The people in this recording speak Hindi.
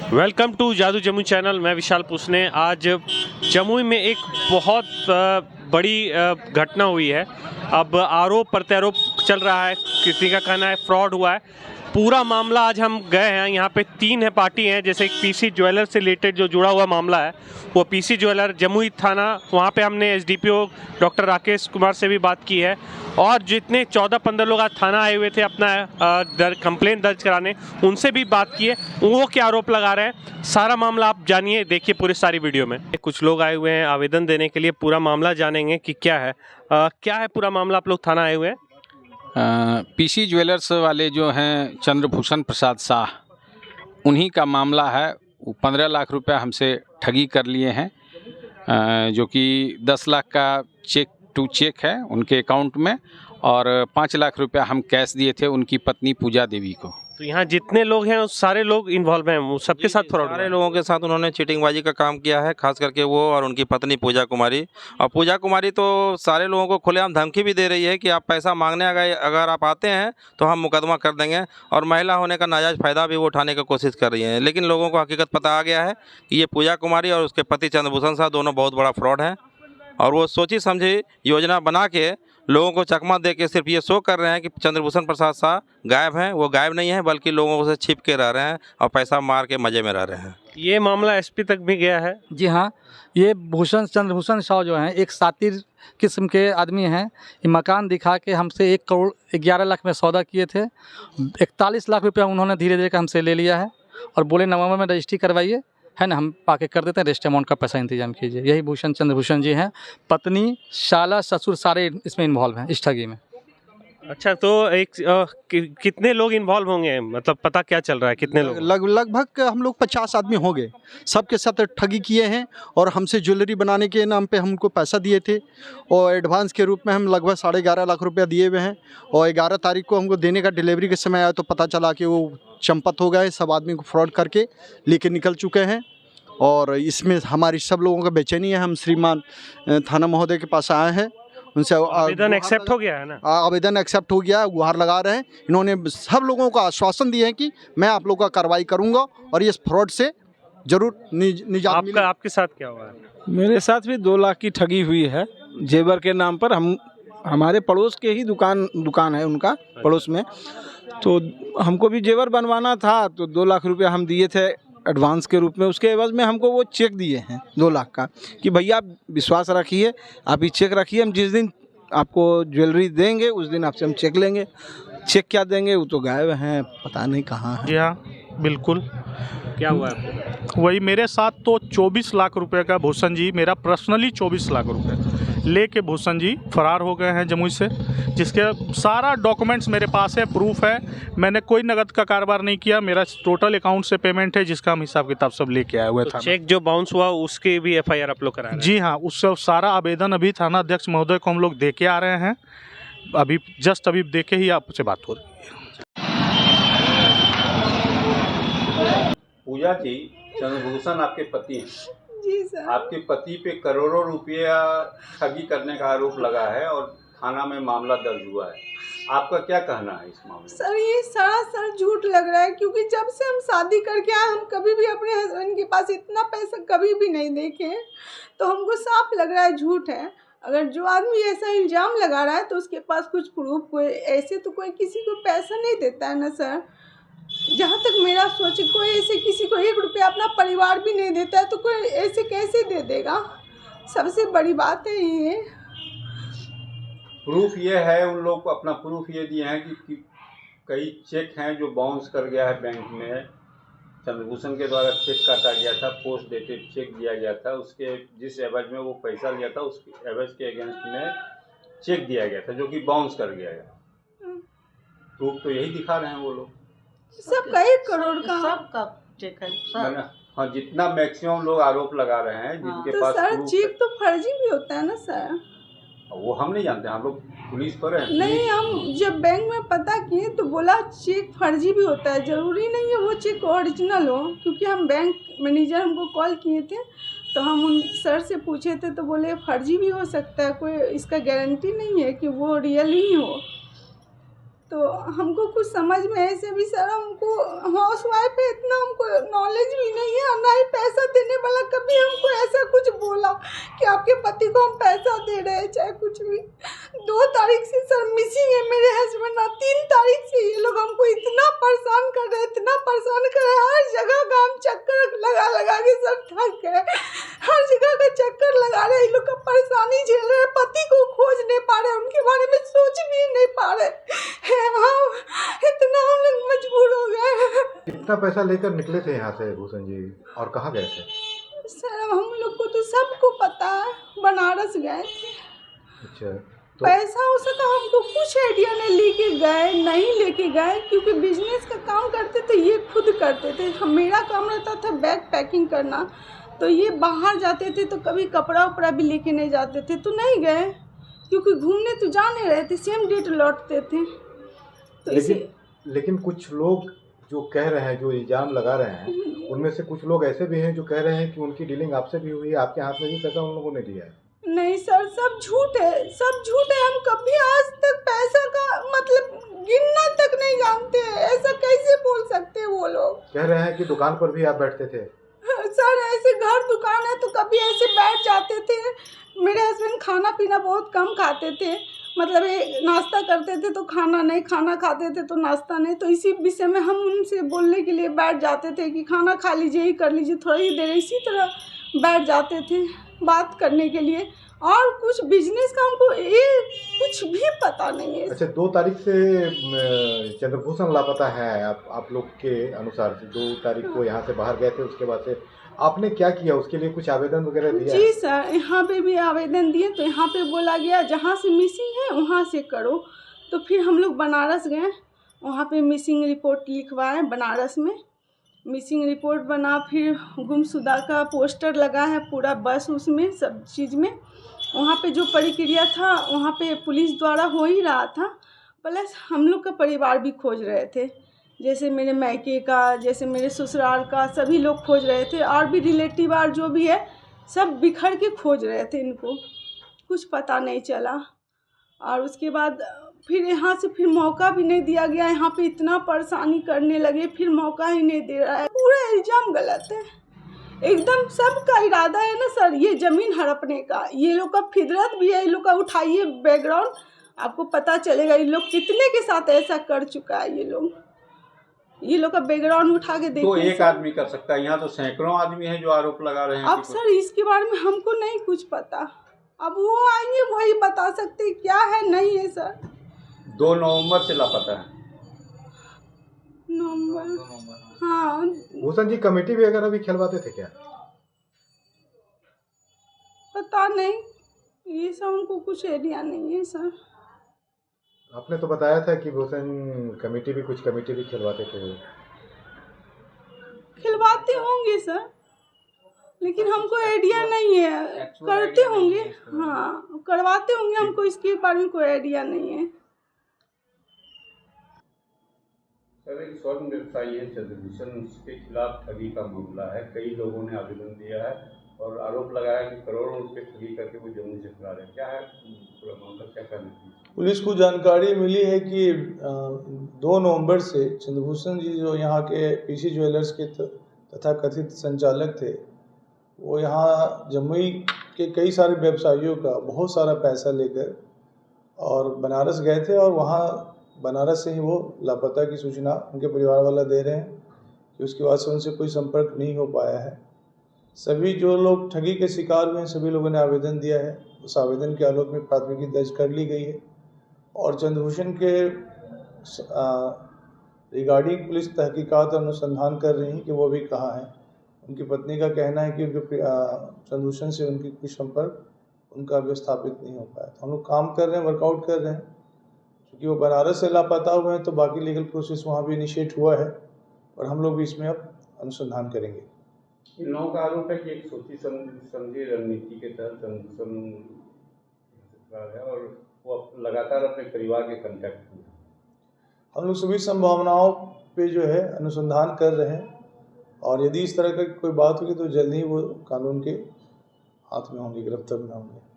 वेलकम टू जादू जमुई चैनल। मैं विशाल पूसने। आज जमुई में एक बहुत बड़ी घटना हुई है। अब आरोप प्रत्यारोप चल रहा है, किसी का कहना है फ्रॉड हुआ है। पूरा मामला आज हम गए हैं, यहाँ पे 3 है पार्टी हैं। जैसे एक पीसी ज्वेलर से रिलेटेड जो जुड़ा हुआ मामला है, वो पीसी ज्वेलर जमुई थाना, वहाँ पे हमने एसडीपीओ डॉक्टर राकेश कुमार से भी बात की है। और जितने 14-15 लोग आज थाना आए हुए थे अपना कंप्लेंट दर्ज कराने, उनसे भी बात की है। वो क्या आरोप लगा रहे हैं, सारा मामला आप जानिए, देखिए पूरी सारी वीडियो में। कुछ लोग आए हुए हैं आवेदन देने के लिए, पूरा मामला जानेंगे कि क्या है। क्या है पूरा मामला, आप लोग थाना आए हुए हैं? पीसी ज्वेलर्स वाले जो हैं चंद्रभूषण प्रसाद शाह, उन्हीं का मामला है। वो 15 लाख रुपया हमसे ठगी कर लिए हैं, जो कि 10 लाख का चेक है उनके अकाउंट में, और 5 लाख रुपया हम कैश दिए थे उनकी पत्नी पूजा देवी को। तो यहाँ जितने लोग हैं सारे लोग इन्वॉल्व हैं, वो सबके साथ फ्रॉड? सारे लोगों के साथ उन्होंने चीटिंगबाजी का काम किया है, खास करके वो और उनकी पत्नी पूजा कुमारी। और पूजा कुमारी तो सारे लोगों को खुलेआम धमकी भी दे रही है कि आप पैसा मांगने अगर आप आते हैं तो हम मुकदमा कर देंगे, और महिला होने का नाजायज़ फ़ायदा भी वो उठाने की कोशिश कर रही है। लेकिन लोगों को हकीकत पता आ गया है कि ये पूजा कुमारी और उसके पति चंद्रभूषण शाह दोनों बहुत बड़ा फ्रॉड है, और वो सोची समझी योजना बना के लोगों को चकमा दे के सिर्फ ये शो कर रहे हैं कि चंद्रभूषण प्रसाद शाह गायब हैं। वो गायब नहीं है, बल्कि लोगों से छिप के रह रहे हैं और पैसा मार के मज़े में रह रहे हैं। ये मामला एसपी तक भी गया है? जी हाँ, ये चंद्रभूषण शाह जो हैं एक सातिर किस्म के आदमी हैं। ये मकान दिखा के हमसे 1 करोड़ 11 लाख में सौदा किए थे। 41 लाख रुपया उन्होंने धीरे धीरे हमसे ले लिया है, और बोले नवंबर में रजिस्ट्री करवाइए, है ना, हम पाके कर देते हैं, रेस्ट अमाउंट का पैसा इंतजाम कीजिए। यही चंद्रभूषण जी हैं। पत्नी, साला, ससुर सारे इसमें इन्वॉल्व हैं, इस ठगी में। अच्छा, तो कितने लोग इन्वॉल्व होंगे, मतलब पता क्या चल रहा है, कितने लोग? लगभग हम लोग 50 आदमी हो गए। सबके साथ ठगी किए हैं, और हमसे ज्वेलरी बनाने के नाम पे हमको पैसा दिए थे, और एडवांस के रूप में हम लगभग 11.5 लाख रुपया दिए हुए हैं। और 11 तारीख को हमको देने का डिलीवरी के समय आया तो पता चला कि वो चंपत हो गए, सब आदमी को फ्रॉड करके लेके निकल चुके हैं। और इसमें हमारी सब लोगों का बेचैनी है। हम श्रीमान थाना महोदय के पास आए हैं, उनसे आवेदन एक्सेप्ट हो गया है ना? आवेदन एक्सेप्ट हो गया, गुहार लगा रहे हैं। इन्होंने सब लोगों को आश्वासन दिए हैं कि मैं आप लोगों का कार्रवाई करूंगा, और ये फ्रॉड से जरूर निजात मिलेगी। आपके साथ क्या हुआ है? मेरे साथ भी 2 लाख की ठगी हुई है जेवर के नाम पर। हमारे पड़ोस के ही दुकान है उनका, पड़ोस में। तो हमको भी जेवर बनवाना था, तो 2 लाख रुपया हम दिए थे एडवांस के रूप में। उसके एवज में हमको वो चेक दिए हैं 2 लाख का, कि भैया आप विश्वास रखिए, आप ये चेक रखिए, हम जिस दिन आपको ज्वेलरी देंगे उस दिन आपसे हम चेक लेंगे। चेक क्या देंगे, वो तो गायब हैं, पता नहीं कहाँ है। जी हाँ, बिल्कुल। क्या हुआ है? वही मेरे साथ तो 24 लाख रुपए का भूषण जी, मेरा पर्सनली 24 लाख रुपए लेके भूषण जी फरार हो गए हैं जमुई से, जिसके सारा डॉक्यूमेंट्स मेरे पास है, प्रूफ है। मैंने कोई नगद का कारोबार नहीं किया, मेरा टोटल अकाउंट से पेमेंट है, जिसका हम हिसाब किताब सब लेके आए हुए तो था। चेक जो बाउंस हुआ उसके भी एफआईआर आप लोग करा रहे हैं? जी हाँ, उससे सारा आवेदन अभी थाना अध्यक्ष महोदय को हम लोग दे के आ रहे हैं। अभी जस्ट अभी देखे ही आपसे बात हो रही है। पूजा जी, चंद्रभूषण आपके पति हैं। जी सर। आपके पति पे करोड़ों रुपया ठगी करने का आरोप लगा है, और थाना में मामला दर्ज हुआ है। आपका क्या कहना है इस मामले में? सर, ये सरासर झूठ लग रहा है, क्योंकि जब से हम शादी करके आए, हम कभी भी अपने हस्बैंड के पास इतना पैसा कभी भी नहीं देखे। तो हमको साफ लग रहा है झूठ है। अगर जो आदमी ऐसा इल्ज़ाम लगा रहा है तो उसके पास कुछ प्रूफ, कोई ऐसे तो कोई किसी को पैसा नहीं देता है ना सर। जहाँ तक मेरा सोच, कोई ऐसे किसी को 1 रुपया अपना परिवार भी नहीं देता है, तो कोई ऐसे कैसे दे देगा? सबसे बड़ी बात है ये। प्रूफ ये है, उन लोग को अपना प्रूफ ये दिए हैं कि कई चेक हैं जो बाउंस कर गया है बैंक में। चंद्रभूषण के द्वारा चेक काटा गया था, पोस्ट डेटेड चेक दिया गया था, उसके जिस एवज में वो पैसा लिया था उसके एवज के अगेंस्ट में चेक दिया गया था, जो कि बाउंस कर गया है। प्रूफ तो यही दिखा रहे हैं वो लोग। सबका 1 करोड़ का सबका चेक है सब। हाँ, जितना मैक्सिमम लोग आरोप लगा रहे हैं, जिनके तो पास सर प्रूफ चेक तो फर्जी भी होता है ना सर? वो हम नहीं जानते, हम लोग पुलिस पर हैं। नहीं, हम जब बैंक में पता किए तो बोला चेक फर्जी भी होता है, ज़रूरी नहीं है वो चेक ओरिजिनल हो। क्योंकि हम बैंक मैनेजर हमको कॉल किए थे, तो हम उन सर से पूछे थे, तो बोले फर्जी भी हो सकता है, कोई इसका गारंटी नहीं है कि वो रियल ही हो। तो हमको कुछ समझ में ऐसे भी सर, हमको हाउस वाइफ है, इतना हमको नॉलेज भी नहीं है और ना ही पैसा देने वाला कभी हमको ऐसा कुछ बोला कि आपके पति को हम पैसा दे रहे हैं चाहे कुछ भी। 2 तारीख से सर मिसिंग है मेरे हस्बैंड और 3 तारीख से ये लोग हमको इतना परेशान कर रहे हैं, इतना परेशान कर रहे हैं। हर जगह का हम चक्कर लगा लगा के सर थक गए, हर जगह का चक्कर लगा रहे हैं। ये लोग का परेशानी झेल रहे हैं, पति को खोज नहीं पा रहे, उनके बारे में सोच भी नहीं पा रहे हैं। हम इतना हम लोग मजबूर हो गए। कितना पैसा लेकर निकले थे यहाँ से भूषण जी और कहाँ गए थे? सर हम लोग को तो सबको पता है, बनारस गए थे। अच्छा, तो पैसा हो सका हमको कुछ आइडिया नहीं, नहीं लेके गए क्योंकि बिजनेस का काम करते थे, ये खुद करते थे। मेरा काम रहता था बैग पैकिंग करना, तो ये बाहर जाते थे तो कभी कपड़ा उपड़ा भी लेके नहीं जाते थे, तो नहीं गए क्योंकि घूमने तो जा नहीं रहे थे, सेम डेट लौटते थे। तो लेकिन कुछ लोग जो कह रहे हैं, जो इल्ज़ाम लगा रहे हैं, उनमें से कुछ लोग ऐसे भी हैं जो कह रहे हैं कि उनकी डीलिंग आपसे भी हुई है, आपके हाथ में भी पैसा उन लोगों ने दिया है। नहीं सर, सब झूठ है, सब झूठ है। हम कभी आज तक पैसा का मतलब गिनना तक नहीं जानते हैं। ऐसा कैसे बोल सकते हैं वो लोग? कह रहे हैं कि दुकान पर भी आप बैठते थे। सर ऐसे घर दुकान है तो कभी ऐसे बैठ जाते थे। मेरे हस्बैंड खाना पीना बहुत कम खाते थे, मतलब ये नाश्ता करते थे तो खाना नहीं, खाना खाते थे तो नाश्ता नहीं। तो इसी विषय में हम उनसे बोलने के लिए बैठ जाते थे कि खाना खा लीजिए, ही कर लीजिए, थोड़ी ही देर इसी तरह बैठ जाते थे बात करने के लिए। और कुछ बिजनेस का हमको ये कुछ भी पता नहीं है। अच्छा, 2 तारीख से चंद्रभूषण लापता है आप लोग के अनुसार से। 2 तारीख को यहाँ से बाहर गए थे, उसके बाद से आपने क्या किया? उसके लिए कुछ आवेदन वगैरह दिया? जी सर, यहाँ पे भी आवेदन दिए तो यहाँ पे बोला गया जहाँ से मिसिंग है वहाँ से करो। तो फिर हम लोग बनारस गए, वहाँ पे मिसिंग रिपोर्ट लिखवाए। बनारस में मिसिंग रिपोर्ट बना, फिर गुमशुदा का पोस्टर लगा है पूरा बस, उसमें सब चीज़ में। वहाँ पे जो प्रक्रिया था वहाँ पे पुलिस द्वारा हो ही रहा था, प्लस हम लोग का परिवार भी खोज रहे थे, जैसे मेरे मायके का, जैसे मेरे ससुराल का, सभी लोग खोज रहे थे। और भी रिलेटिव और जो भी है सब बिखर के खोज रहे थे, इनको कुछ पता नहीं चला। और उसके बाद फिर यहाँ से फिर मौका भी नहीं दिया गया। यहाँ पे इतना परेशानी करने लगे, फिर मौका ही नहीं दे रहा है। पूरा इल्ज़ाम गलत है एकदम। सबका इरादा है ना सर ये ज़मीन हड़पने का। ये लोग का फितरत भी है, ये लोग का उठाइए बैकग्राउंड, आपको पता चलेगा ये लोग कितने के साथ ऐसा कर चुका है। ये लोग का बैकग्राउंड उठा के देखो। तो एक आदमी कर सकता है, यहाँ तो सैकड़ों आदमी हैं जो आरोप लगा रहे हैं। अब सर इसके बारे में हमको नहीं कुछ पता, अब वो आएंगे वही बता सकते क्या है नहीं है सर। 2 नवंबर से लापता है। नवंबर, हाँ। भूषण जी कमेटी वगैरह भी खिलवाते थे क्या? पता नहीं, ये सब हमको कुछ आइडिया नहीं है सर। आपने तो बताया था कि भूषण कमेटी भी खिलवाते थे। खिलवाते होंगे सर, लेकिन हमको आइडिया नहीं है। करते होंगे, हाँ करवाते होंगे, हमको इसके बारे में कोई आइडिया नहीं है। सर एक स्वर्ण व्यवसायी है चंद्रभूषण, उसके खिलाफ ठगी का मामला है। कई लोगों ने आवेदन दिया है और आरोप लगाया कि करोड़ों रुपए ठगी करके वो जम्मू से फरार है। क्या है पूरा मामला, क्या करना चाहिए? पुलिस को जानकारी मिली है कि 2 नवंबर से चंद्रभूषण जी जो यहाँ के पीसी ज्वेलर्स के तथा कथित संचालक थे, वो यहाँ जमुई के कई सारे व्यवसायियों का बहुत सारा पैसा लेकर और बनारस गए थे। और वहाँ बनारस से ही वो लापता की सूचना उनके परिवार वाला दे रहे हैं कि उसके बाद से उनसे कोई संपर्क नहीं हो पाया है। सभी जो लोग ठगी के शिकार हुए हैं सभी लोगों ने आवेदन दिया है। उस आवेदन के आलोक में प्राथमिकी दर्ज कर ली गई है और चंद्रभूषण के रिगार्डिंग पुलिस तहकीकात और अनुसंधान कर रही है कि वो भी कहाँ हैं। उनकी पत्नी का कहना है कि उनके चंद्रभूषण से उनकी कोई संपर्क उनका अभी स्थापित नहीं हो पाया। तो हम लोग काम कर रहे हैं, वर्कआउट कर रहे हैं। क्योंकि वो बनारस से लापता हुए हैं तो बाकी लीगल प्रोसेस वहाँ भी इनिशिएट हुआ है और हम लोग भी इसमें अब अनुसंधान करेंगे। इन लोगों का आरोप है कि एक सोची समझी रणनीति के तहत चंद्रभूषण है और वो लगातार अपने परिवार के कांटेक्ट में। हम लोग सभी संभावनाओं पे जो है अनुसंधान कर रहे हैं और यदि इस तरह का कोई बात होगी तो जल्द ही वो कानून के हाथ में होंगे, गिरफ्तार में होंगे।